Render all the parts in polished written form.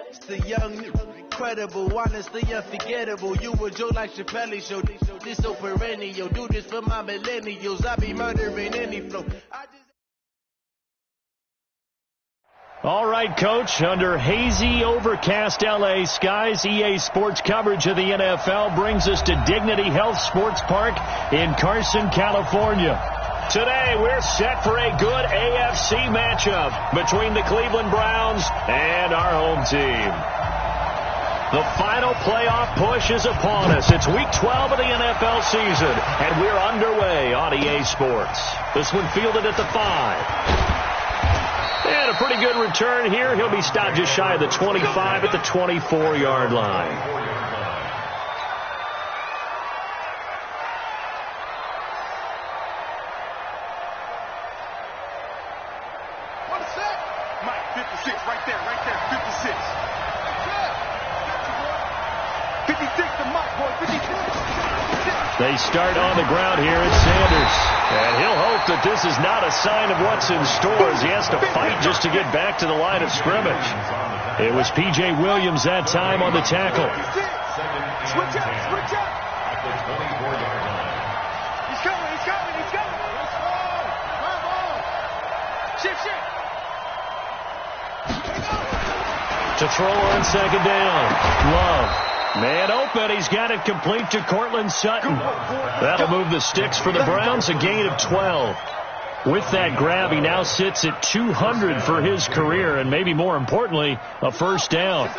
It's the young, incredible, honestly unforgettable. You a joke like Chappelle Show. This so perennial. Do this for my millennials. I be murdering any flow. All right, Coach, under hazy, overcast L.A. skies, EA Sports coverage of the NFL brings us to Dignity Health Sports Park in Carson, California. Today, we're set for a good AFC matchup between the Cleveland Browns and our home team. The final playoff push is upon us. It's Week 12 of the NFL season, and we're underway on EA Sports. This one fielded at the 5. And a pretty good return here. He'll be stopped just shy of the 25 at the 24-yard line. What is that? Mike, 56, right there, 56. 56 to Mike, boy, 56. They start on the ground here. It's Sanders. And he'll hope that this is not a sign of what's in store as he has to fight just to get back to the line of scrimmage. It was P.J. Williams that time on the tackle. Switch up, switch up. He's coming, he's coming, he's coming. Let's go. Come on. Shift, shift. To throw on second down. Love. Man open. He's got it complete to Cortland Sutton. That'll move the sticks for the Browns, a gain of 12. With that grab, he now sits at 200 for his career, and maybe more importantly, a first down.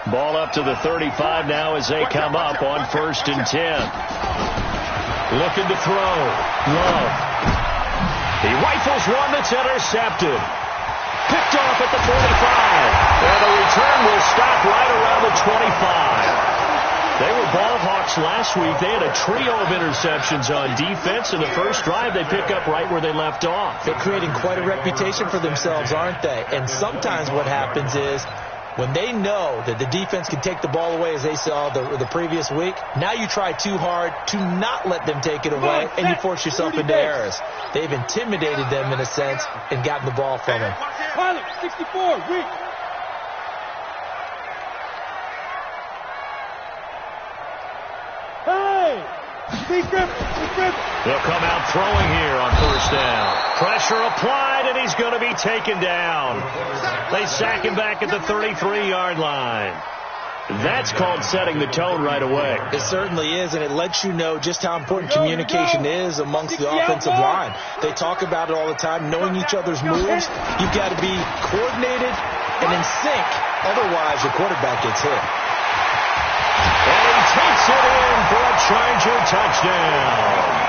Ball up to the 35 now as they come up on 1st and 10. Looking to throw. Love. He rifles one that's intercepted. Picked off at the 45. And the return will stop right around the 25. They were ball hawks last week. They had a trio of interceptions on defense. In the first drive, they pick up right where they left off. They're creating quite a reputation for themselves, aren't they? And sometimes what happens is when they know that the defense can take the ball away, as they saw the previous week, now you try too hard to not let them take it away, and you force yourself into errors. They've intimidated them in a sense and gotten the ball from them. Pilot, 64, weak. Hey! They'll come out throwing here on 1st down. Pressure applied, and he's going to be taken down. They sack him back at the 33-yard line. That's called setting the tone right away. It certainly is, and it lets you know just how important communication is amongst the offensive line. They talk about it all the time, knowing each other's moves. You've got to be coordinated and in sync. Otherwise, your quarterback gets hit. And he takes it in for a Charger touchdown.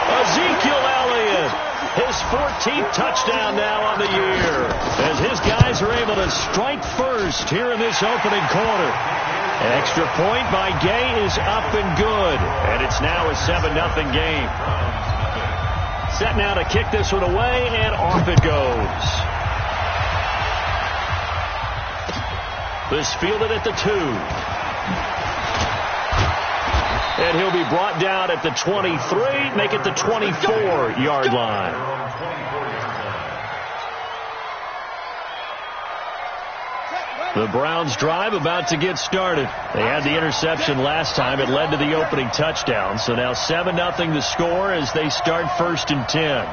Ezekiel Elliott, his 14th touchdown now on the year, as his guys are able to strike first here in this opening quarter. An extra point by Gay is up and good, and it's now a 7-0 game. Set now to kick this one away, and off it goes. This fielded at the 2. And he'll be brought down at the 23, make it the 24-yard line. The Browns drive about to get started. They had the interception last time. It led to the opening touchdown. So now 7-0 the score as they start 1st and 10.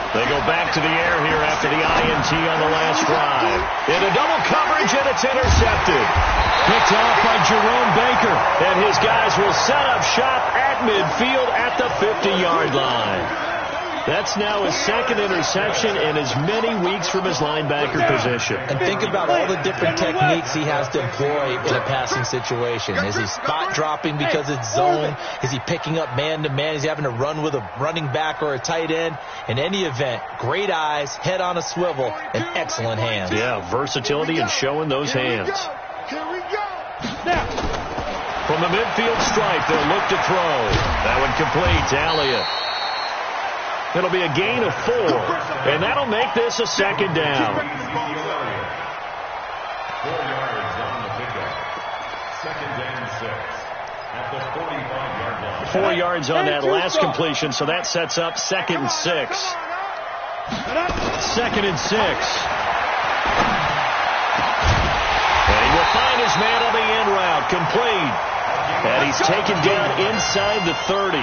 They go back to the air here after the INT on the last drive. Into double coverage, and it's intercepted. Picked off by Jerome Baker. And his guys will set up shop at midfield at the 50-yard line. That's now his 2nd interception in as many weeks from his linebacker position. And think about all the different techniques he has to employ in a passing situation. Is he spot dropping because it's zone? Is he picking up man-to-man? Is he having to run with a running back or a tight end? In any event, great eyes, head on a swivel, and excellent hands. Yeah, versatility and showing those hands. Here we go. Now, from the midfield stripe, they'll look to throw. That one complete to Elliott. It'll be a gain of 4, and that'll make this a 2nd down. 4 yards on the pickup. 2nd and 6 at the 45-yard line. 4 yards on that last completion, so that sets up 2nd and 6. 2nd and 6. And he will find his man on the end route, complete. And he's taken down inside the 30.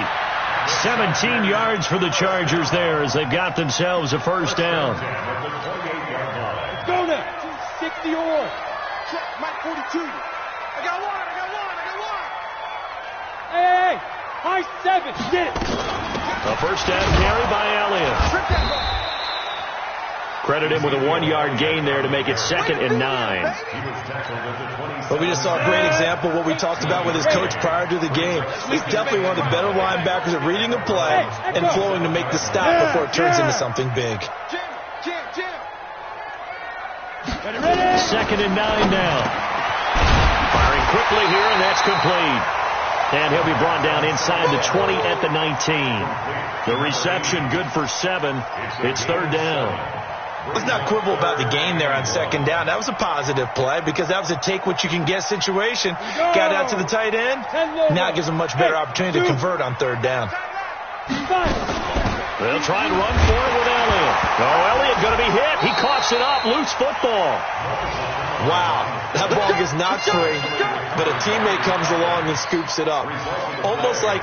17 yards for the Chargers there as they've got themselves a first down. Let's go now. 60 or Mike 42. I got one. Hey, high 7. Get it. A first down carry by Elliott. Credit him with a 1-yard gain there to make it 2nd and 9. But we just saw a great example of what we talked about with his coach prior to the game. He's definitely one of the better linebackers at reading a play and flowing to make the stop before it turns into something big. 2nd and 9 now. Firing quickly here, and that's complete. And he'll be brought down inside the 20 at the 19. The reception good for 7. It's 3rd down. Let's not quibble about the gain there on 2nd down. That was a positive play because that was a take-what-you-can-get situation. Got out to the tight end. Now it gives him a much better opportunity to convert on 3rd down. They'll try and run for it with Elliott. Oh, Elliott going to be hit. He coughs it up. Loose football. Wow. That ball gets knocked free, but a teammate comes along and scoops it up. It's almost like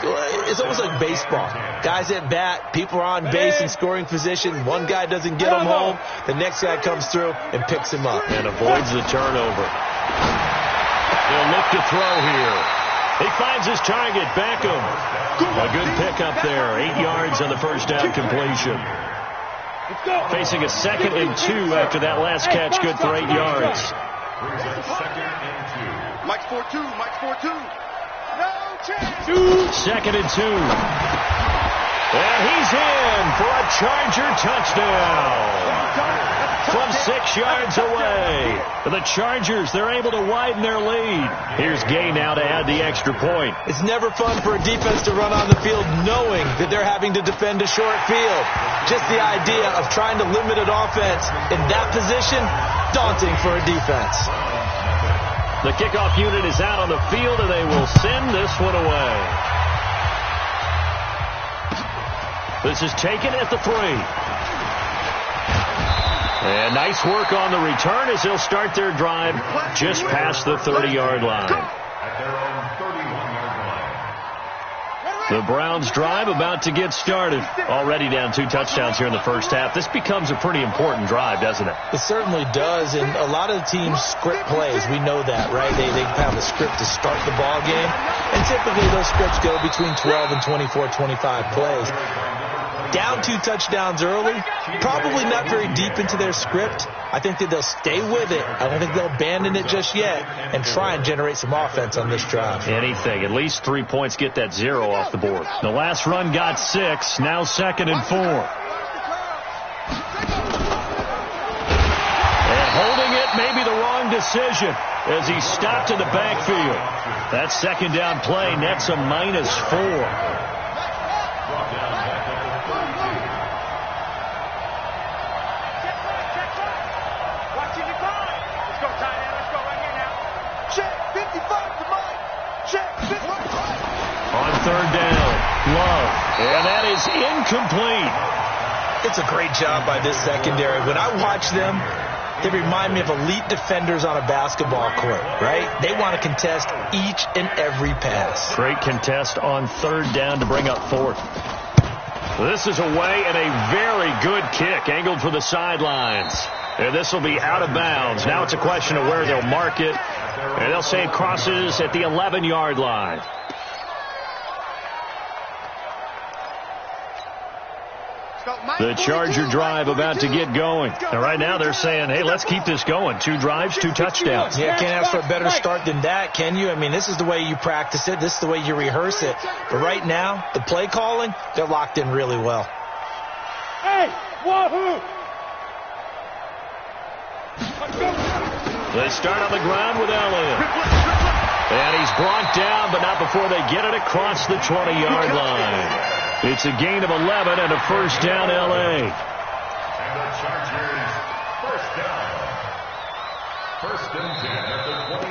baseball. Guys at bat, people are on base in scoring position. One guy doesn't get him home. The next guy comes through and picks him up. And avoids the turnover. He'll look to throw here. He finds his target, Beckham. A good pickup there. 8 yards on the first down completion. Facing a 2nd and 2 after that last catch, good for 8 yards. Mike's 4-2. No chance. 2nd and 2. And he's in for a Charger touchdown. From 6 yards away. The Chargers, they're able to widen their lead. Here's Ggng now to add the extra point. It's never fun for a defense to run on the field knowing that they're having to defend a short field. Just the idea of trying to limit an offense in that position, daunting for a defense. The kickoff unit is out on the field, and they will send this one away. This is taken at the 3. And nice work on the return as they'll start their drive just past the 30-yard line. The Browns drive about to get started. Already down 2 touchdowns here in the first half. This becomes a pretty important drive, doesn't it? It certainly does, and a lot of the teams script plays. We know that, right? They have a script to start the ball game, and typically those scripts go between 12 and 24, 25 plays. Down 2 touchdowns early, probably not very deep into their script. I think that they'll stay with it. I don't think they'll abandon it just yet and try and generate some offense on this drive. Anything. At least 3 points get that 0 off the board. The last run got 6. Now 2nd and 4. And holding it may be the wrong decision as he stopped in the backfield. That 2nd down play nets a -4. On 3rd down, Love, and that is incomplete. It's a great job by this secondary. When I watch them, they remind me of elite defenders on a basketball court, right? They want to contest each and every pass. Great contest on 3rd down to bring up 4th. This is away and a very good kick angled for the sidelines. And this will be out of bounds. Now it's a question of where they'll mark it. And they'll say it crosses at the 11-yard line. The Charger drive about to get going. And right now they're saying, hey, let's keep this going. 2 drives, 2 touchdowns. Yeah, can't ask for a better start than that, can you? I mean, this is the way you practice it. This is the way you rehearse it. But right now, the play calling, they're locked in really well. Hey, wahoo! They start on the ground with Elliott. And he's brought down, but not before they get it across the 20-yard line. It's a gain of 11 and a first down, L.A.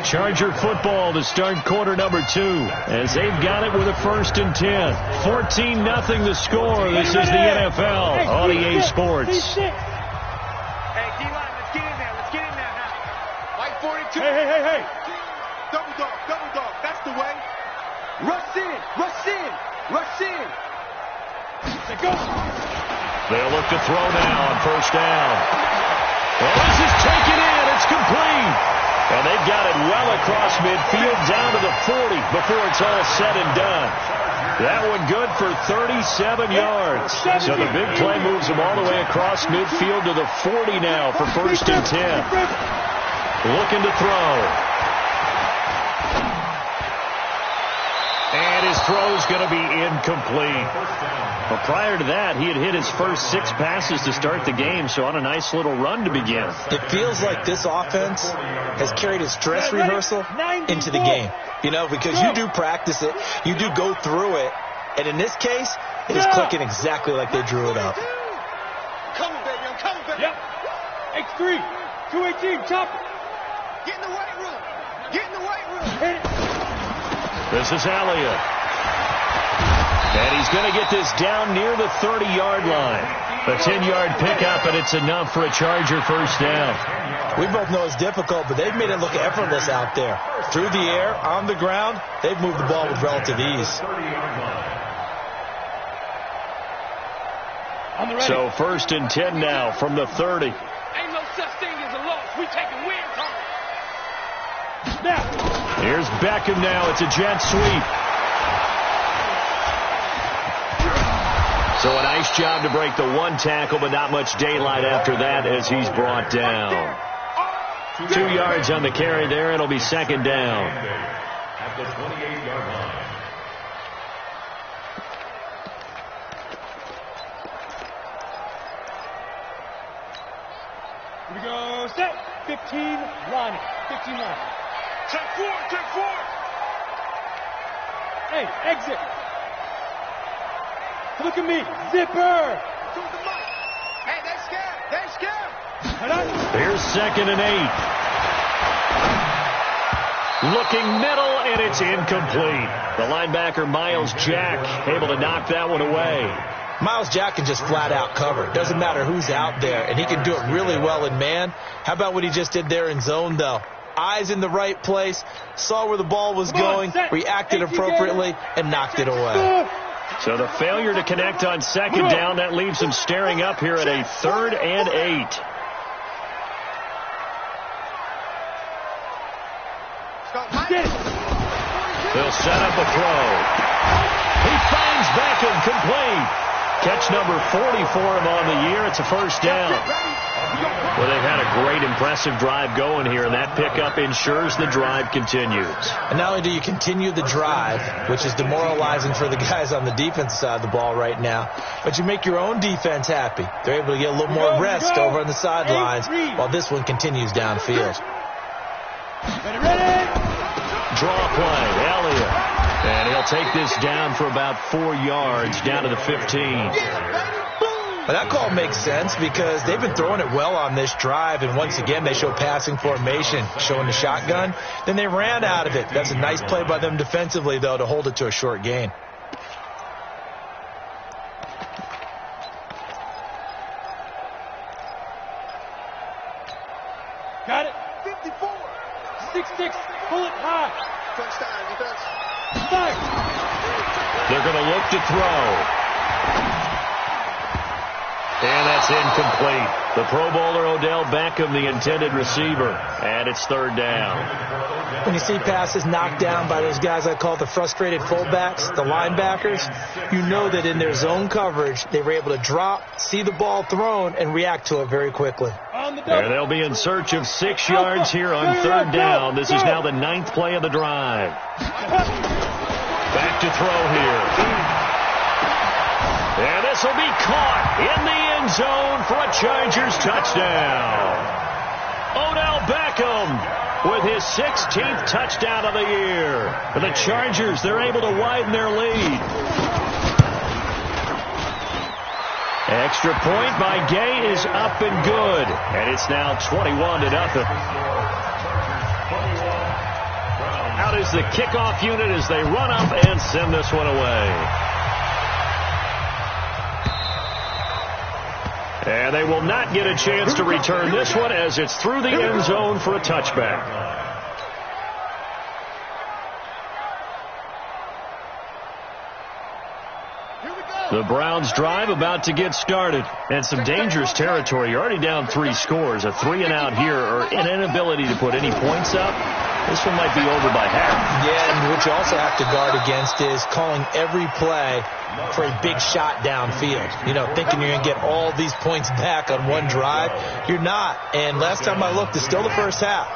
Charger football to start quarter number 2 as they've got it with a 1st and 10. 14-0 the score. This is the NFL on EA Sports. Hey, D-line, let's get in there. Let's get in there now. White 42. Hey. Double dog. That's the way. Rush in. Let's go. They'll look to throw now on 1st down. Well, this is taken in. It's complete. And they've got it well across midfield down to the 40 before it's all said and done. That one good for 37 yards. So the big play moves them all the way across midfield to the 40 now for 1st and 10. Looking to throw. And his throw's going to be incomplete. But prior to that, he had hit his first 6 passes to start the game, so on a nice little run to begin. It feels like this offense has carried its dress rehearsal into the game. You know, because you do practice it, you do go through it, and in this case, it is clicking exactly like they drew it up. Coming, baby. I'm coming, baby. Yep. X3, 218, chop. Get in the weight room. Hit it. This is Elliott. And he's going to get this down near the 30-yard line. A 10-yard pickup, and it's enough for a Charger 1st down. We both know it's difficult, but they've made it look effortless out there. Through the air, on the ground, they've moved the ball with relative ease. So 1st and 10 now from the 30. Ain't no such thing as a loss. We taking wins home. Here's Beckham now. It's a jet sweep. So a nice job to break the 1 tackle, but not much daylight after that as he's brought down. 2 yards on the carry there. It'll be 2nd down. At the 28-yard line. Here we go. Set. 15 line. Take 4. Hey, exit. Look at me. Zipper. Hey, they're scared. Here's 2nd and 8. Looking middle, and it's incomplete. The linebacker, Miles Jack, able to knock that one away. Miles Jack can just flat out cover. Doesn't matter who's out there, and he can do it really well in man. How about what he just did there in zone, though? Eyes in the right place, saw where the ball was going, reacted appropriately, and knocked it away. So the failure to connect on 2nd down, that leaves him staring up here at a 3rd and 8. They'll set up a throw. He finds Beckham complete. Catch number 40 for him on the year. It's a 1st down. Well, they've had a great, impressive drive going here, and that pickup ensures the drive continues. And not only do you continue the drive, which is demoralizing for the guys on the defensive side of the ball right now, but you make your own defense happy. They're able to get a little more rest over on the sidelines while this one continues downfield. Draw play, Elliott. And he'll take this down for about 4 yards, down to the 15. Well, that call makes sense because they've been throwing it well on this drive, and once again they show passing formation, showing the shotgun. Then they ran out of it. That's a nice play by them defensively, though, to hold it to a short gain. Got it. 54. 6-6. Pull it high. Touchdown defense. They're going to look to throw. And that's incomplete. The Pro Bowler Odell Beckham, the intended receiver. And it's 3rd down. When you see passes knocked down by those guys I call the frustrated fullbacks, the linebackers, you know that in their zone coverage, they were able to drop, see the ball thrown, and react to it very quickly. And they'll be in search of 6 yards here on 3rd down. This is now the 9th play of the drive. Back to throw here. And this will be caught in the end zone for a Chargers touchdown. Odell Beckham with his 16th touchdown of the year. For the Chargers, they're able to widen their lead. Extra point by Gay is up and good. And it's now 21-0. out is the kickoff unit as they run up and send this one away. And they will not get a chance to return this one as it's through the end zone for a touchback. The Browns drive about to get started. And some dangerous territory. You're already down 3 scores. A 3-and-out here or an inability to put any points up. This one might be over by half. Yeah, and what you also have to guard against is calling every play for a big shot downfield. You know, thinking you're going to get all these points back on one drive. You're not. And last time I looked, it's still the first half.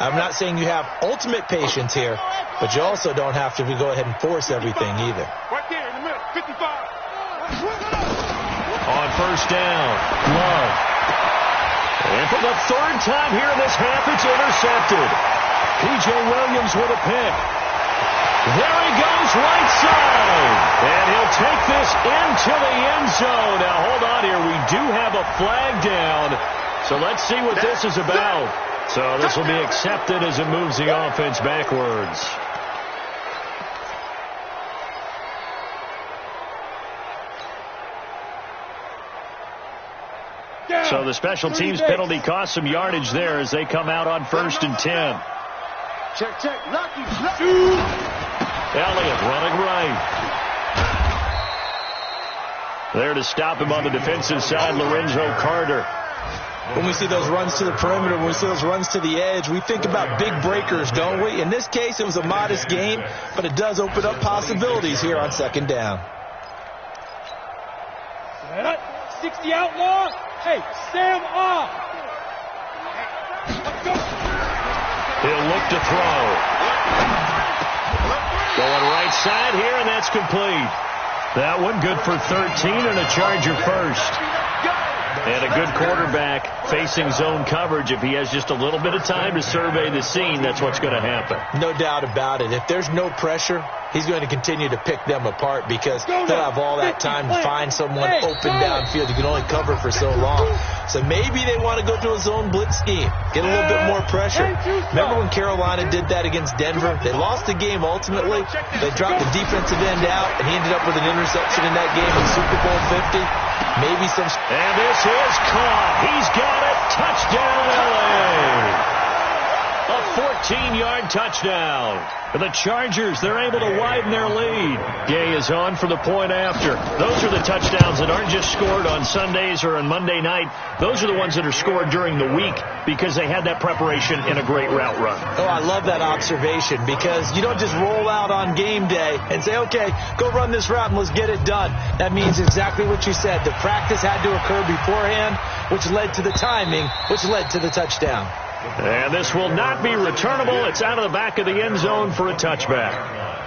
I'm not saying you have ultimate patience here, but you also don't have to go ahead and force everything either. Right there in the middle, 55. On first down, Love. And for the third time here in this half, it's intercepted. P.J. Williams with a pick. There he goes, right side. And he'll take this into the end zone. Now, hold on here. We do have a flag down. So let's see what this is about. So this will be accepted as it moves the offense backwards. So the special teams penalty cost some yardage there as they come out on 1st and 10. Check, check. Lucky. Elliott running right. There to stop him on the defensive side, Lorenzo Carter. When we see those runs to the perimeter, when we see those runs to the edge, we think about big breakers, don't we? In this case, it was a modest gain, but it does open up possibilities here on 2nd down. 60 outlaw. Hey, Sam off. He'll look to throw. Going right side here, and that's complete. That one good for 13 and a Charger first. And a good quarterback facing zone coverage. If he has just a little bit of time to survey the scene, that's what's going to happen. No doubt about it. If there's no pressure, he's going to continue to pick them apart because they'll have all that time to find someone open downfield. You can only cover for so long. So maybe they want to go to a zone blitz scheme, get a little bit more pressure. Remember when Carolina did that against Denver? They lost the game ultimately. They dropped the defensive end out, and he ended up with an interception in that game in Super Bowl 50. Maybe some... And this is caught. He's got it. Touchdown, L.A. A 14-yard touchdown. For the Chargers, they're able to widen their lead. Gay is on for the point after. Those are the touchdowns that aren't just scored on Sundays or on Monday night. Those are the ones that are scored during the week because they had that preparation in a great route run. Oh, I love that observation because you don't just roll out on game day and say, okay, go run this route and let's get it done. That means exactly what you said. The practice had to occur beforehand, which led to the timing, which led to the touchdown. And this will not be returnable. It's out of the back of the end zone for a touchback.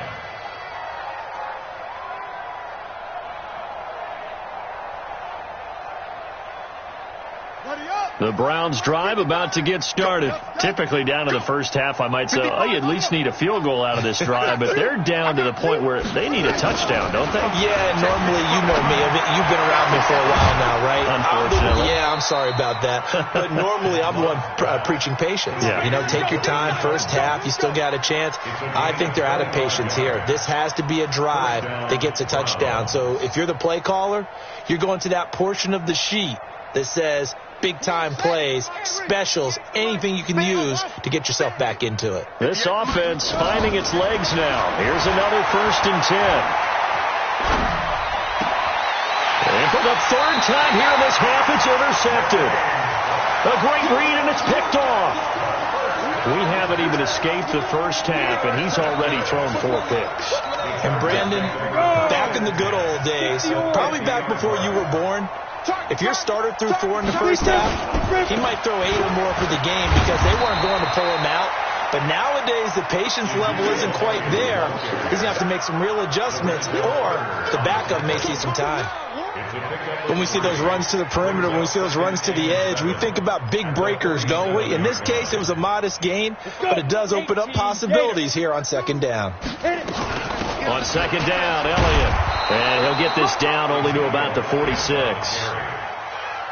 The Browns drive about to get started. Typically down to the first half, I might say, oh, you at least need a field goal out of this drive. But they're down to the point where they need a touchdown, don't they? Yeah, normally, you know me. You've been around me for a while now, right? Unfortunately. I'm sorry about that. But normally, I'm the one preaching patience. Yeah. You know, take your time. First half, you still got a chance. I think they're out of patience here. This has to be a drive that gets a touchdown. So if you're the play caller, you're going to that portion of the sheet that says big-time plays, specials, anything you can use to get yourself back into it. This offense finding its legs now. Here's another 1st and 10. And for the third time here in this half, it's intercepted. A great read, and it's picked off. We haven't even escaped the first half, and he's already thrown 4 picks. And Brandon, back in the good old days, probably back before you were born, if your starter threw 4 in the first half, he might throw 8 or more for the game because they weren't going to pull him out. But nowadays, the patience level isn't quite there. He's going to have to make some real adjustments, or the backup may see some time. When we see those runs to the perimeter, when we see those runs to the edge, we think about big breakers, don't we? In this case, it was a modest gain, but it does open up possibilities here on 2nd down. On 2nd down, Elliott. And he'll get this down only to about the 46.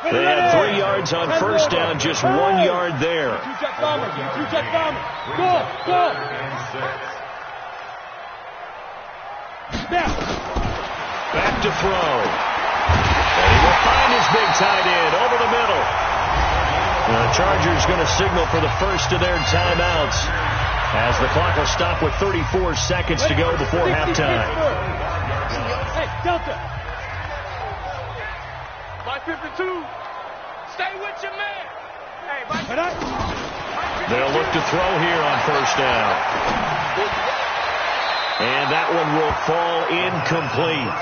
They had 3 yards on first down, just 1 yard there. Back to throw. And he will find his big tight end over the middle. The Chargers going to signal for the first of their timeouts as the clock will stop with 34 seconds to go before halftime. Hey, Delta. Mike 52. Stay with your man. Hey, Mike. They'll look to throw here on first down. And that one will fall incomplete.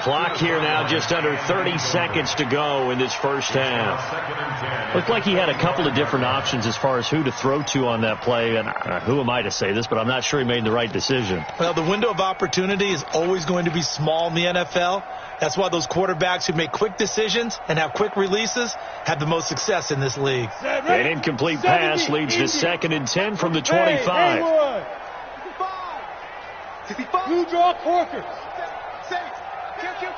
Clock here now just under 30 seconds to go in this first half. Looked like he had a couple of different options as far as who to throw to on that play. And who am I to say this, but I'm not sure he made the right decision. Well, the window of opportunity is always going to be small in the NFL. That's why those quarterbacks who make quick decisions and have quick releases have the most success in this league. An incomplete pass leads to 2nd and 10 from the 25. Blue draw Corker.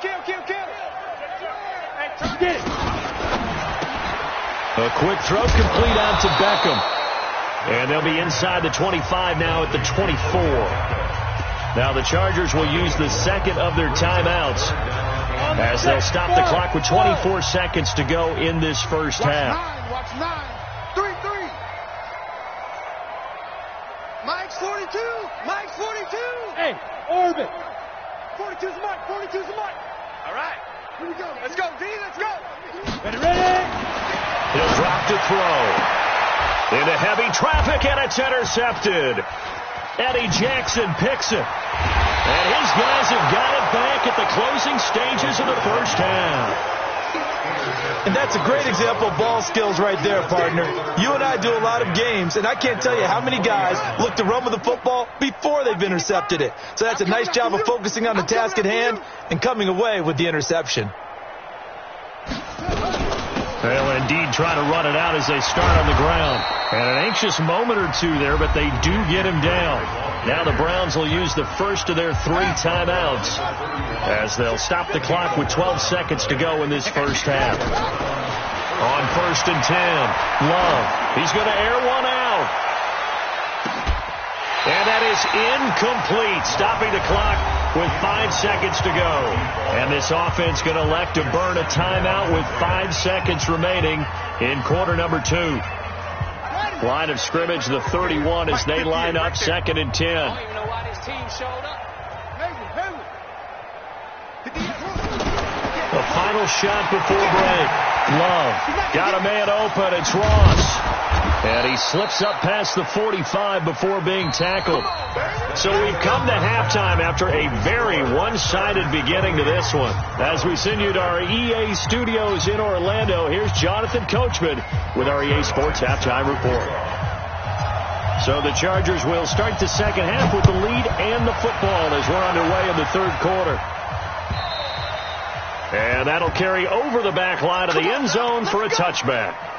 Kill. Get it. A quick throw complete out to Beckham. And they'll be inside the 25 now at the 24. Now the Chargers will use the second of their timeouts as they'll stop the clock with 24 seconds to go in this first half. Watch 9. 3-3. Mike's 42. Mike's 42. Hey, orbit. 42's Mike. 42's Mike. All right. Here we go. Let's go, D. Let's go. Ready. He'll drop to throw. Into heavy traffic, and it's intercepted. Eddie Jackson picks it. And his guys have got it back at the closing stages of the first half. And that's a great example of ball skills right there, partner. You and I do a lot of games, and I can't tell you how many guys look to run with the football before they've intercepted it. So that's a nice job of focusing on the task at hand and coming away with the interception. They'll indeed try to run it out as they start on the ground. And an anxious moment or two there, but they do get him down. Now the Browns will use the first of their 3 timeouts as they'll stop the clock with 12 seconds to go in this first half. On 1st and 10, Love. He's going to air one out. And that is incomplete, stopping the clock with 5 seconds to go. And this offense going to elect to burn a timeout with 5 seconds remaining in quarter number 2. Line of scrimmage, the 31, as they line up 2nd and 10. I don't even know why this team showed up. The final shot before break. Love got a man open. It's Ross. And he slips up past the 45 before being tackled. So we've come to halftime after a very one-sided beginning to this one. As we send you to our EA studios in Orlando, here's Jonathan Coachman with our EA Sports Halftime Report. So the Chargers will start the second half with the lead and the football as we're underway in the third quarter. And that'll carry over the back line of the end zone for a touchback.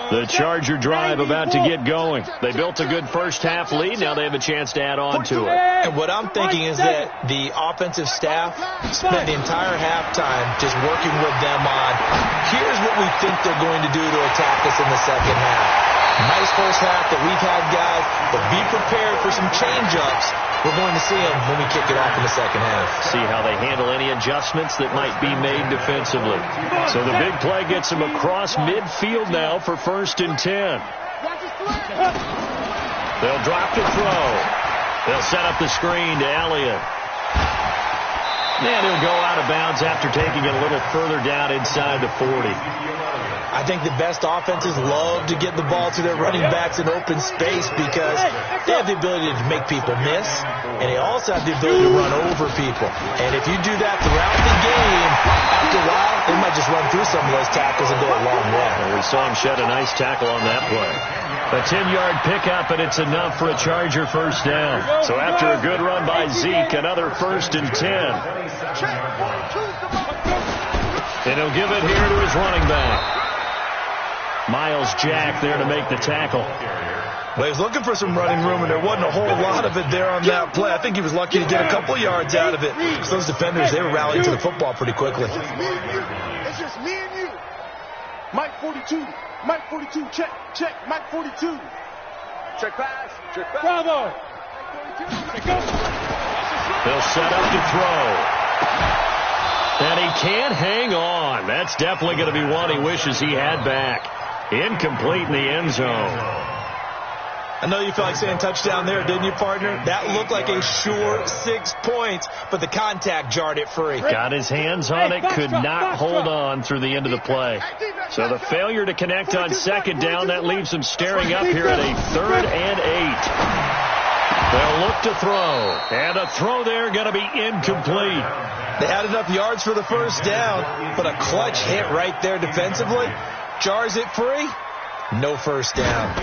The Charger drive about to get going. They built a good first half lead. Now they have a chance to add on to it. And what I'm thinking is that the offensive staff spent the entire halftime just working with them on, here's what we think they're going to do to attack us in the second half. Nice first half that we've had, guys, but be prepared for some change-ups. We're going to see them when we kick it off in the second half. See how they handle any adjustments that might be made defensively. So the big play gets them across midfield now for 1st and 10. They'll drop to throw. They'll set up the screen to Elliott. And he'll go out of bounds after taking it a little further down inside the 40. I think the best offenses love to get the ball to their running backs in open space because they have the ability to make people miss, and they also have the ability to run over people. And if you do that throughout the game, after a while, they might just run through some of those tackles and go a long way. And we saw him shed a nice tackle on that play. A 10-yard pickup, and it's enough for a Charger first down. So after a good run by Zeke, another 1st and 10. And he'll give it here to his running back. Miles Jack there to make the tackle. Well, he was looking for some running room, and there wasn't a whole lot of it there on that play. I think he was lucky to get a couple yards out of it. Because those defenders, they were rallying to the football pretty quickly. It's just me and you. Mike 42. Mike 42. Check. Check. Mike 42. Check pass. Check pass. Bravo. They'll set up to throw. And he can't hang on. That's definitely going to be one he wishes he had back. Incomplete in the end zone. I know you felt like saying touchdown there, didn't you, partner? That looked like a sure 6 points, but the contact jarred it free. Got his hands on it, could not hold on through the end of the play. So the failure to connect on 2nd down, that leaves them staring up here at a 3rd and 8. They'll look to throw, and a throw there going to be incomplete. They had enough yards for the first down, but a clutch hit right there defensively. Jars it free. No first down.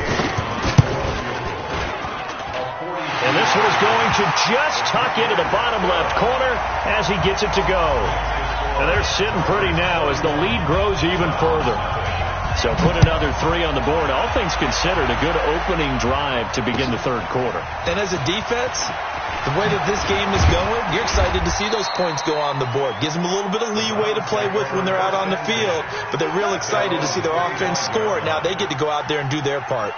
And this one is going to just tuck into the bottom left corner as he gets it to go. And they're sitting pretty now as the lead grows even further. So put another 3 on the board. All things considered, a good opening drive to begin the 3rd quarter. And as a defense, the way that this game is going, you're excited to see those points go on the board. Gives them a little bit of leeway to play with when they're out on the field, but they're real excited to see their offense score. Now they get to go out there and do their part.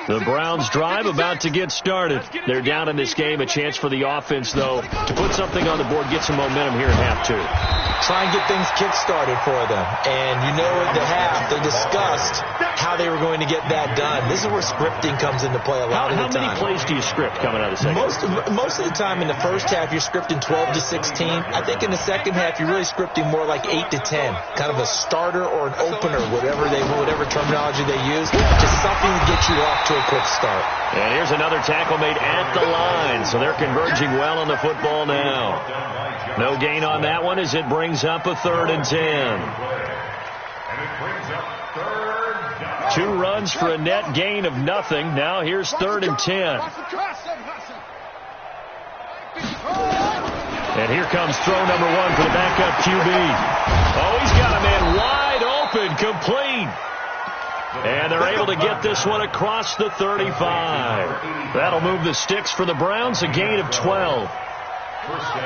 The Browns drive about to get started. They're down in this game. A chance for the offense, though, to put something on the board, get some momentum here in half 2. Try and get things kick-started for them. And you know at the half, they discussed how they were going to get that done. This is where scripting comes into play a lot of the time. How many plays do you script coming out of the second? Most of the time in the first half, you're scripting 12 to 16. I think in the second half, you're really scripting more like 8 to 10. Kind of a starter or an opener, whatever terminology they use. Just something to get you off to a quick start. And here's another tackle made at the line, so they're converging well on the football now. No gain on that one as it brings up a 3rd and 10. 2 runs for a net gain of nothing. Now here's 3rd and 10. And here comes throw number 1 for the backup QB. Oh, he's got a man wide open, complete. And they're able to get this one across the 35. That'll move the sticks for the Browns, a gain of 12.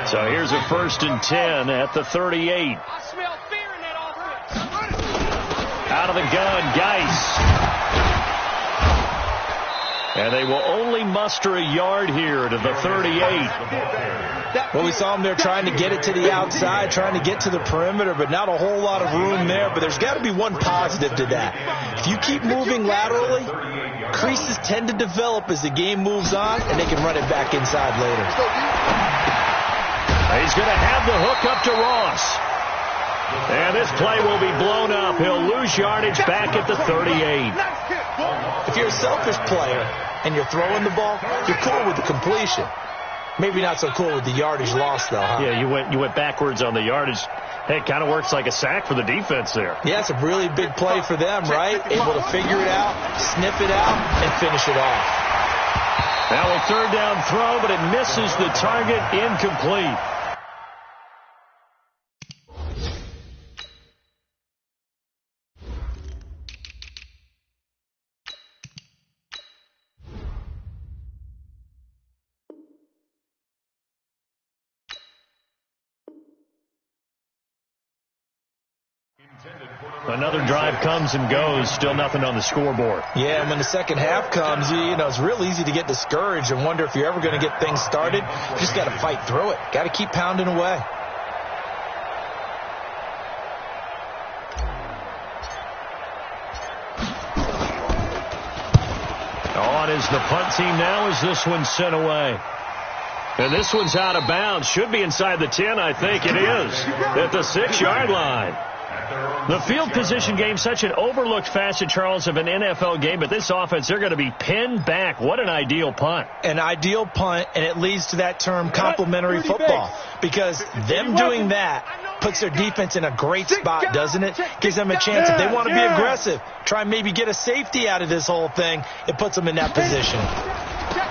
So here's a 1st and 10 at the 38. I smell fear in that offense. Out of the gun, Geis. And they will only muster a yard here to the 38. Well, we saw them there trying to get it to the outside, trying to get to the perimeter, but not a whole lot of room there. But there's got to be one positive to that. If you keep moving laterally, creases tend to develop as the game moves on, and they can run it back inside later. He's going to have the hook up to Ross. And this play will be blown up. He'll lose yardage back at the 38. If you're a selfish player and you're throwing the ball, you're cool with the completion. Maybe not so cool with the yardage loss, though, huh? Yeah, you went backwards on the yardage. Hey, it kind of works like a sack for the defense there. Yeah, it's a really big play for them, right? Able to figure it out, sniff it out, and finish it off. Now a 3rd down throw, but it misses the target, incomplete. Another drive comes and goes, still nothing on the scoreboard. Yeah, and when the second half comes, you know, it's real easy to get discouraged and wonder if you're ever going to get things started. You just got to fight through it. Got to keep pounding away. On is the punt team now as this one's sent away. And this one's out of bounds. Should be inside the 10, I think it is, at the 6-yard line. The field position game, such an overlooked facet, Charles, of an NFL game, but this offense, they're going to be pinned back. What an ideal punt. An ideal punt, and it leads to that term complementary football, because them doing that puts their defense in a great spot, doesn't it? Gives them a chance. If they want to be aggressive, try and maybe get a safety out of this whole thing, it puts them in that position.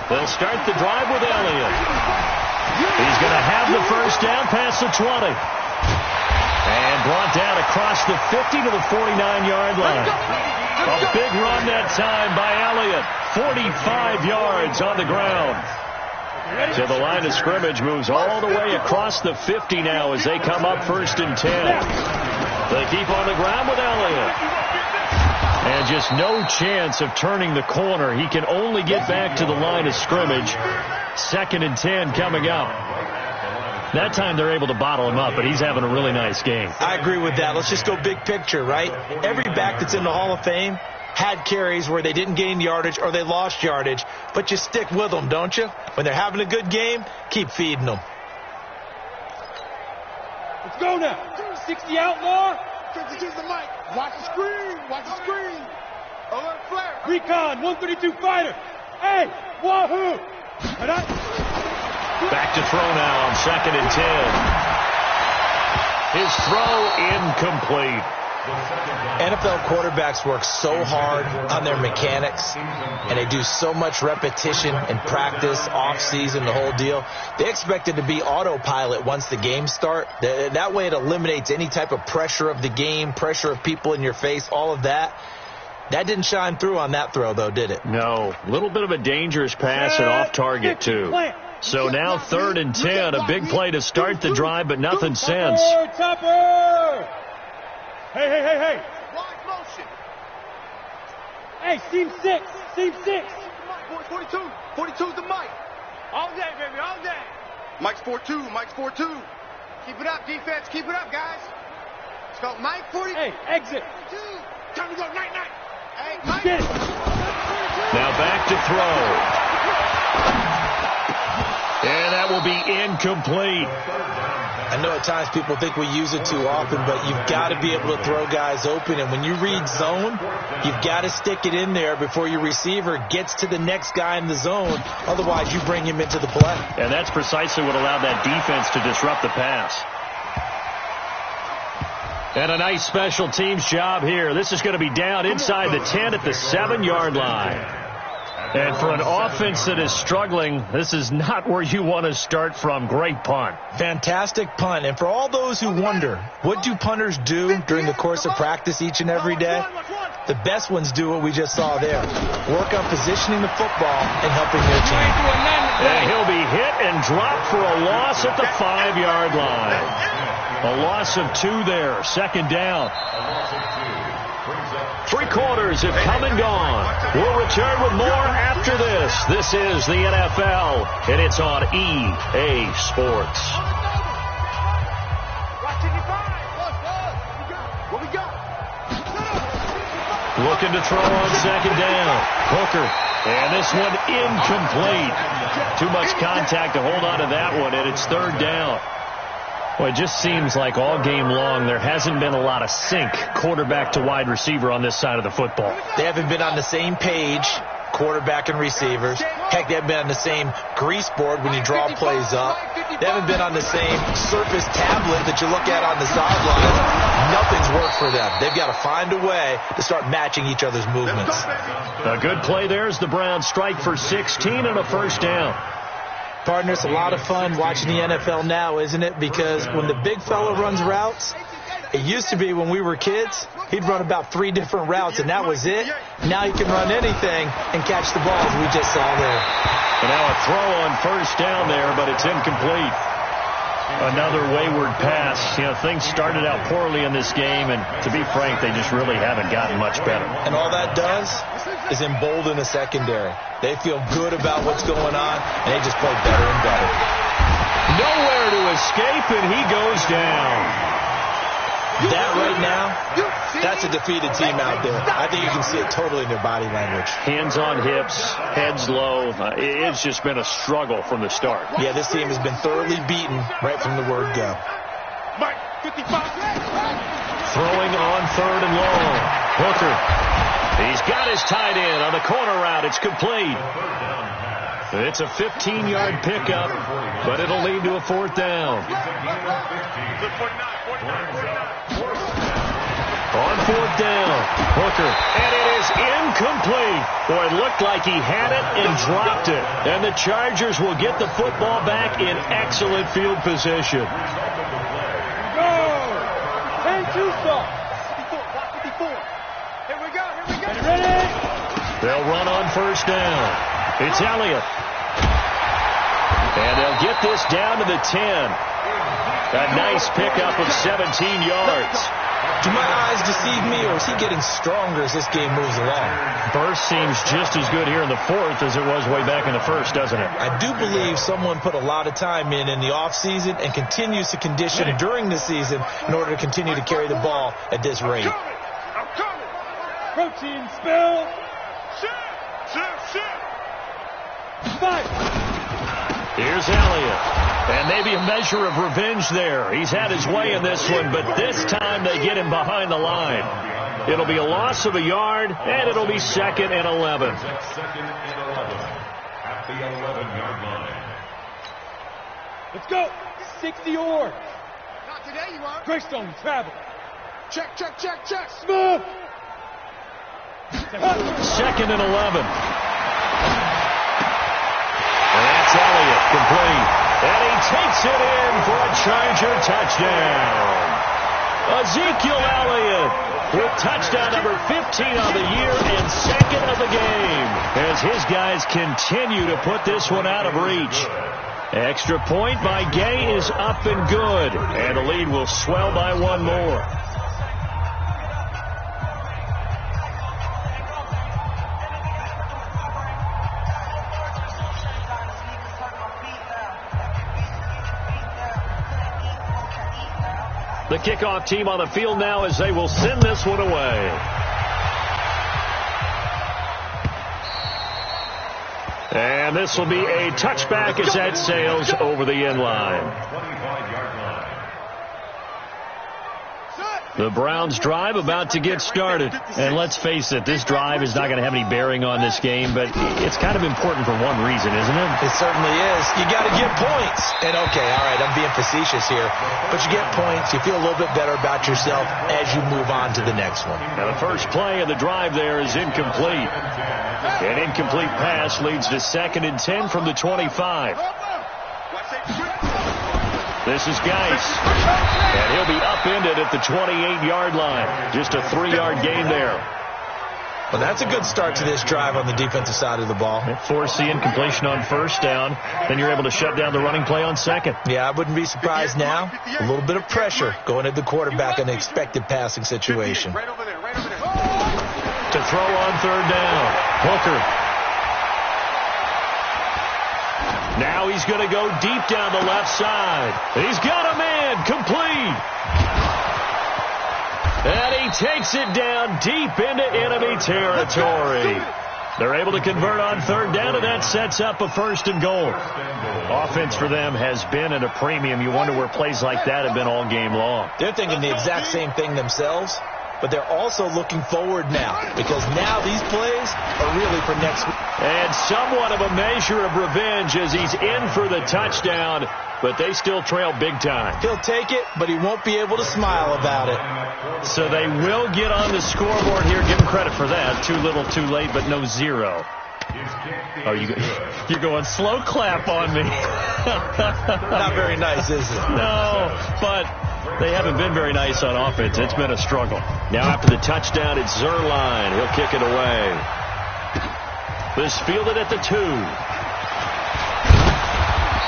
They'll start the drive with Elliott. He's going to have the first down past the 20. And brought down across the 50 to the 49-yard line. A big run that time by Elliott. 45 yards on the ground. So the line of scrimmage moves all the way across the 50 now as they come up 1st and 10. They keep on the ground with Elliott. And just no chance of turning the corner. He can only get back to the line of scrimmage. 2nd and 10 coming up. That time they're able to bottle him up, but he's having a really nice game. I agree with that. Let's just go big picture, right? Every back that's in the Hall of Fame had carries where they didn't gain yardage or they lost yardage, but you stick with them, don't you? When they're having a good game, keep feeding them. Let's go now. 60 outlaw. Here's the mic. Watch the screen. Watch the screen. Alert flare. Recon, 132 fighter. Hey, wahoo. Back to throw now on 2nd and 10. His throw incomplete. NFL quarterbacks work so hard on their mechanics, and they do so much repetition and practice, off-season, the whole deal. They expect it to be autopilot once the games start. That way it eliminates any type of pressure of the game, pressure of people in your face, all of that. That didn't shine through on that throw, though, did it? No. A little bit of a dangerous pass and off target, too. So now 3rd and 10, a big play to start the drive, but nothing since. Topper! Hey. Wide motion. Hey, seam 6. 42. 42's the mic. All day, baby, all day. Mike's 4-2. Keep it up, defense. Keep it up, guys. Let's go, Mike 40. Hey, exit. Time to go, night. Hey, Mike. Now back to throw. And that will be incomplete. I know at times people think we use it too often, but you've got to be able to throw guys open. And when you read zone, you've got to stick it in there before your receiver gets to the next guy in the zone. Otherwise, you bring him into the play. And that's precisely what allowed that defense to disrupt the pass. And a nice special teams job here. This is going to be down inside the 10 at the 7-yard line. And for an offense that is struggling, this is not where you want to start from. Great punt. Fantastic punt. And for all those who wonder, what do punters do during the course of practice each and every day? The best ones do what we just saw there. Work on positioning the football and helping their team. And he'll be hit and dropped for a loss at the 5-yard line. A loss of 2 there. 2nd down. 3 quarters have come and gone. We'll return with more after this. This is the NFL, and it's on EA Sports. Looking to throw on 2nd down. Hooker. And this one incomplete. Too much contact to hold on to that one, and it's 3rd down. Well, it just seems like all game long there hasn't been a lot of sync quarterback to wide receiver on this side of the football. They haven't been on the same page, quarterback and receivers. Heck, they haven't been on the same grease board when you draw plays up. They haven't been on the same surface tablet that you look at on the sideline. Nothing's worked for them. They've got to find a way to start matching each other's movements. A good play there as the Browns strike for 16 and a 1st down. Partner, it's a lot of fun watching the NFL now, isn't it? Because when the big fella runs routes, it used to be when we were kids, he'd run about 3 different routes, and that was it. Now he can run anything and catch the ball, as we just saw there. And now a throw on 1st down there, but it's incomplete. Another wayward pass. You know, things started out poorly in this game, and to be frank, they just really haven't gotten much better. And all that does is embolden the secondary. They feel good about what's going on, and they just play better and better. Nowhere to escape, and he goes down. That right now, that's a defeated team out there. I think you can see it totally in their body language. Hands on hips, heads low. It's just been a struggle from the start. Yeah, this team has been thoroughly beaten right from the word go. Throwing on third and long. Hooker. He's got his tight end on the corner route. It's complete. It's a 15-yard pickup, but it'll lead to a fourth down. On fourth down, Hooker, and it is incomplete. Boy, it looked like he had it and dropped it. And the Chargers will get the football back in excellent field position. Go! 10-2 stop. 54. Here we go. Ready? They'll run on first down. It's Elliott. And they'll get this down to the 10. A nice pickup of 17 yards. Do my eyes deceive me, or is he getting stronger as this game moves along? Burst seems just as good here in the fourth as it was way back in the first, doesn't it? I do believe someone put a lot of time in the offseason and continues to condition during the season in order to continue to carry the ball at this rate. I'm coming. Protein spill. Shit. Fight. Here's Elliott. And maybe a measure of revenge there. He's had his way in this one, but this time they get him behind the line. It'll be a loss of a yard, and it'll be second and 11. Second and 11 at the 11-yard line. Let's go. 60 or. Not today, you are. Greystone, travel. Check. Smooth. Second and 11. And that's Elliott, complete. And he takes it in for a Charger touchdown. Ezekiel Elliott with touchdown number 15 on the year and second of the game as his guys continue to put this one out of reach. Extra point by Gay is up and good, and the lead will swell by one more. The kickoff team on the field now as they will send this one away. And this will be a touchback as that sails over the end line. The Browns drive about to get started. And let's face it, this drive is not going to have any bearing on this game, but it's kind of important for one reason, isn't it? It certainly is. You got to get points. And okay, all right, I'm being facetious here, but you get points, you feel a little bit better about yourself as you move on to the next one. Now the first play of the drive there is incomplete. An incomplete pass leads to second and 10 from the 25. This is Geis, and he'll be upended at the 28-yard line. Just a 3-yard gain there. Well, that's a good start to this drive on the defensive side of the ball. Force the incompletion on first down. Then you're able to shut down the running play on second. Yeah, I wouldn't be surprised now. A little bit of pressure going at the quarterback in the expected passing situation. Right over there. To throw on third down. Hooker. Now he's going to go deep down the left side. He's got a man. Complete. And he takes it down deep into enemy territory. They're able to convert on third down, and that sets up a first and goal. Offense for them has been at a premium. You wonder where plays like that have been all game long. They're thinking the exact same thing themselves, but they're also looking forward now, because now these plays are really for next week. And somewhat of a measure of revenge as he's in for the touchdown, but they still trail big time. He'll take it, but he won't be able to smile about it. So they will get on the scoreboard here. Give him credit for that. Too little, too late, but no zero. Oh, you're going slow clap on me. Not very nice, is it? No, but they haven't been very nice on offense. It's been a struggle. Now after the touchdown, it's Zerline. He'll kick it away. This fielded at the 2.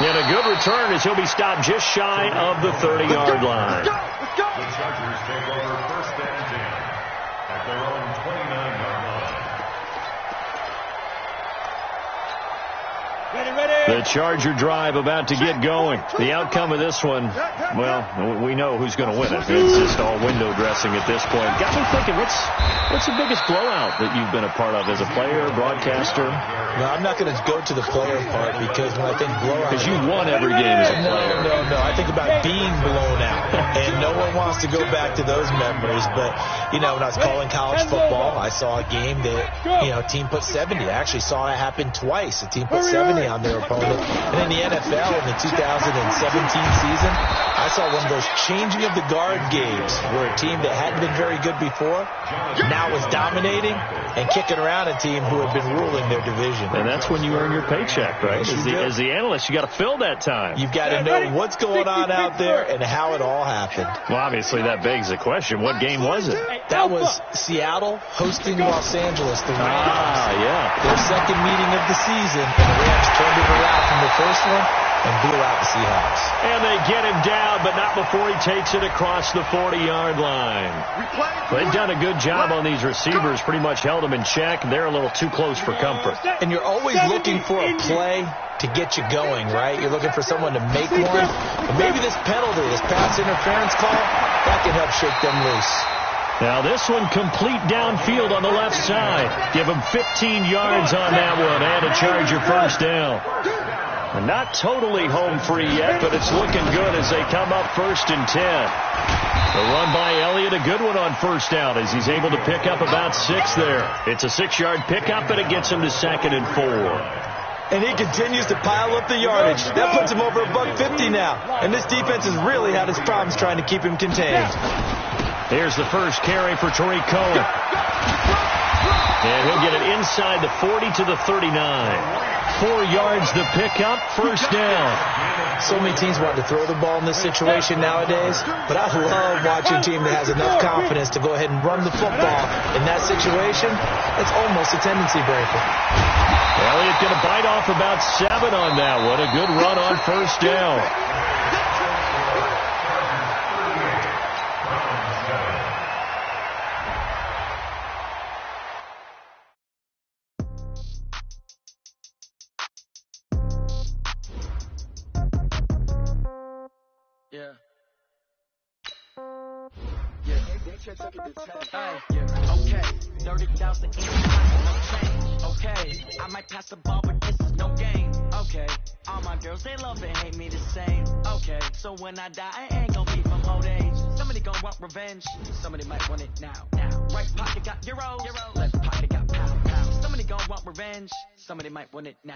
And a good return as he'll be stopped just shy of the 30-yard line. The Chargers take over first and 10 at their own 29-yard line. Ready. The Charger drive about to get going. The outcome of this one, well, we know who's going to win it. It's just all window dressing at this point. Got me thinking, what's the biggest blowout that you've been a part of as a player, broadcaster? No, I'm not going to go to the player part because when I think blowout... Because you won every game as a player. No. I think about being blown out. And no one wants to go back to those memories. But, when I was calling college football, I saw a game that, a team put 70. I actually saw it happen twice. A team put 70 on their opponent. And in the NFL, in the 2017 season, I saw one of those changing of the guard games where a team that hadn't been very good before now was dominating and kicking around a team who had been ruling their division. And that's when you earn your paycheck, right? As the analyst, you got to fill that time. You've got to know what's going on out there and how it all happened. Well, obviously, that begs the question, what game was it? That was Seattle hosting Los Angeles. Yeah. Their second meeting of the season, and the Rams turned it around from the first one and blew out the Seahawks. And they get him down, but not before he takes it across the 40-yard line. They've done a good job on these receivers, pretty much held them in check. They're a little too close for comfort. And you're always looking for a play to get you going, right? You're looking for someone to make one. And maybe this penalty, this pass interference call, that can help shake them loose. Now this one complete downfield on the left side. Give him 15 yards on that one and a Charger first down. Not totally home free yet, but it's looking good as they come up 1st and 10. The run by Elliott, a good one on first down as he's able to pick up about 6 there. It's a 6-yard pickup, and it gets him to 2nd and 4. And he continues to pile up the yardage. That puts him over $150 now. And this defense has really had its problems trying to keep him contained. Here's the first carry for Tariq Cohen. And he'll get it inside the 40 to the 39. 4 yards to pick up, first down. So many teams want to throw the ball in this situation nowadays, but I love watching a team that has enough confidence to go ahead and run the football. In that situation, it's almost a tendency breaker. Elliott going to bite off about 7 on that one. A good run on first down. Okay, 30,000 in the pocket, no change. Okay, I might pass the ball, but this is no game. Okay, all my girls, they love and hate me the same. Okay, so when I die, I ain't gonna be from old age. Somebody gonna want revenge, somebody might want it now. Right pocket got euros, left pocket got pound. Somebody gonna want revenge, somebody might want it now.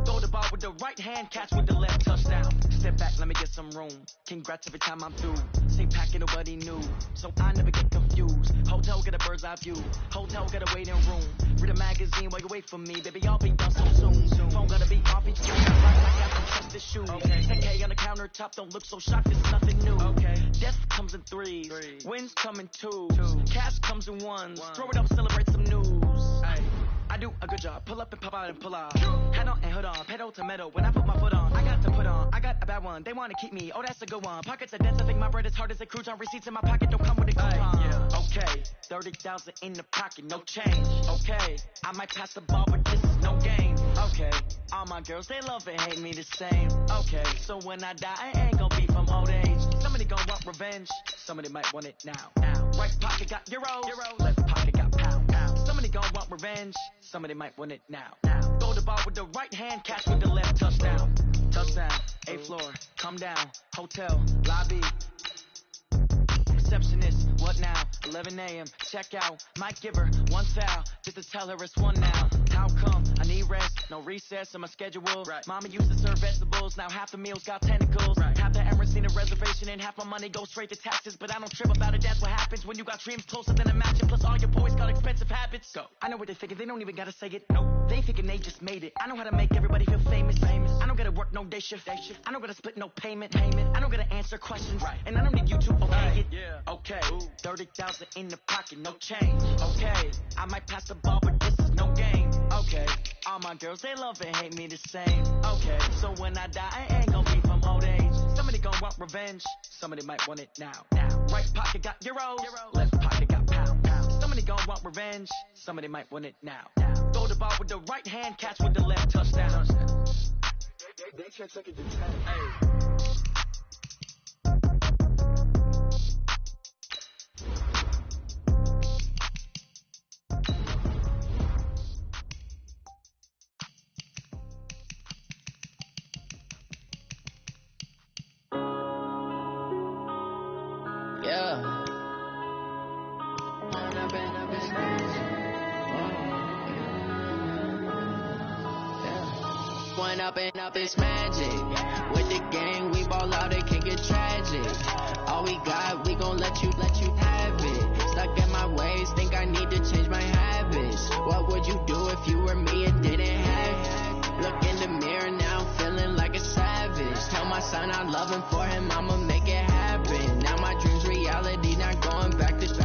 Throw the ball with the right hand, catch with the left, touchdown. Step back, let me get some room. Congrats every time I'm through. Same packet, nobody knew, so I never get confused. Hotel get a bird's eye view. Hotel got a waiting room. Read a magazine while you wait for me, baby. I'll be done so soon. Phone gotta be off each day. I got some trusted shoes. 10K on the countertop, don't look so shocked. It's nothing new. Death comes in threes. Wins come in twos. Cash comes in ones. Throw it up, celebrate some news. I do a good job. Pull up and pop out and pull out. Head on and hood on. Pedal to metal. When I put my foot on, I got to put on. I got a bad one. They want to keep me. Oh, that's a good one. Pockets are dense. I think my bread is hard as a cruise on. Receipts in my pocket don't come with a coupon. Okay, 30,000 in the pocket, no change. Okay, I might pass the ball, but this is no game. Okay, all my girls, they love and hate me the same. Okay, so when I die, I ain't gonna be from old age. Somebody gonna want revenge. Somebody might want it now. Right pocket got euros. Left pocket got pound. Somebody gonna want revenge. Somebody might want it now. Throw the ball with the right hand, catch with the left, touchdown. Touchdown, 8th floor, come down, hotel, lobby. Receptionist, what now? 11 a.m., check out. Might give her one foul, just to tell her it's one now. How come? I need rest, no recess in my schedule. Mama used to serve vegetables, now half the meals got tentacles. Half the Emirates need a reservation and half my money goes straight to taxes. But I don't trip about it, that's what happens when you got dreams closer than a match. Plus all your boys got expensive habits. Go. I know what they're thinking, they don't even gotta say it. Nope. They thinking they just made it. I know how to make everybody feel famous. I don't gotta work no day shift. I don't gotta split no payment. I don't gotta answer questions. And I don't need you to okay it. Okay, 30,000 in the pocket, no change. Okay, I might pass the ball, but this is no game. Okay, all my girls, they love and hate me the same. Okay, so when I die, I ain't gonna be from old age. Somebody gonna want revenge, somebody might want it now. Right pocket got euros, left pocket got pound. Somebody gonna want revenge, somebody might want it now. Throw the ball with the right hand, catch with the left, touchdown. That check second to 10. Yeah. One up and up, it's magic. With the gang, we ball out, it can get tragic. All we got, we gon' let you have it. Stuck in my ways, think I need to change my habits. What would you do if you were me and didn't have it? Look in the mirror now, feeling like a savage. Tell my son I love him, for him I'ma make it happen. Now my dream's reality, not going back to.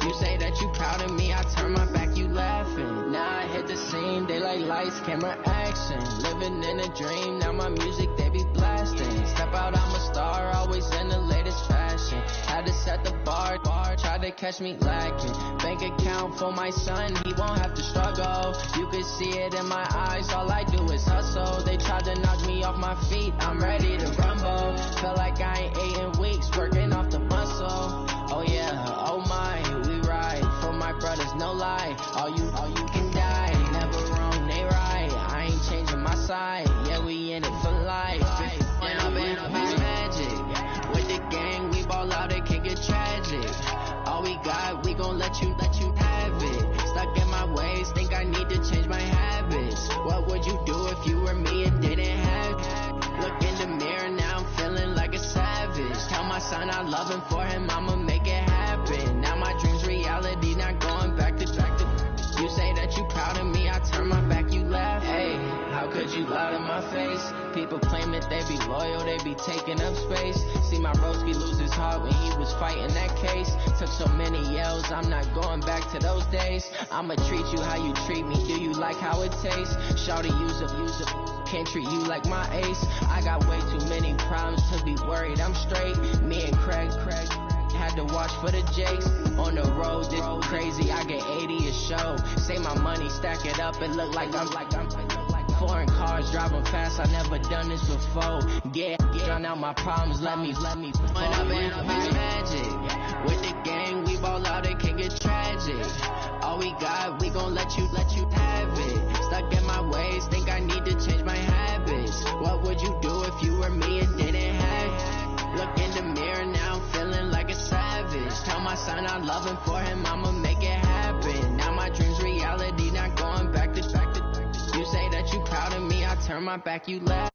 You say that you proud of me, I turn my back, you laughing. Now I hit the scene, they like lights, camera, action. Living in a dream, now my music, they be blasting. Step out, I'm a star, always in the latest fashion. Had to set the bar, tried to catch me lacking. Bank account for my son, he won't have to struggle. You can see it in my eyes, all I do is hustle. They tried to knock me off my feet, I'm ready to rumble. Felt like I ain't ate in weeks, working off the muscle. Oh yeah, oh my, we ride for my brothers, no lie. All you can die, never wrong, they right. I ain't changing my side, yeah, we in it for life. When up and up is magic. With the gang, we ball out, it can get tragic. All we got, we gon' let you have it. Stuck in my ways, think I need to change my habits. What would you do if you were me and didn't have it? Look in the mirror now, I'm feeling like a savage. Tell my son I love him, for him I'ma make it happen. Now my dream's reality, not going back to. You say that you proud of me, I turn my back, you laugh. Hey, how could you lie to my face? People claim that they be loyal, they be taking up space. See my broski lose his heart when he was fighting that case. Took so many yells, I'm not going back to those days. I'ma treat you how you treat me, do you like how it tastes? Shawty, use up, can't treat you like my ace. I got way too many problems to be worried, I'm straight. Me and Craig had to watch for the Jakes. On the road, this crazy, I get 80 a show. Say my money, stack it up, it look like I'm foreign cars, driving fast, I never done this before. Yeah, drown out my problems, let me When up and up is magic. With the gang, we ball out, it can get tragic. All we got, we gon' let you have it. Stuck in my ways, think I need to change my habits. What would you do if you were me and didn't have it? Look in the mirror now, I'm feeling like a savage. Tell my son I love him, for him I'ma make it happen. Now my dream's reality, not going back to. You say that you proud of me, I turn my back, you laugh.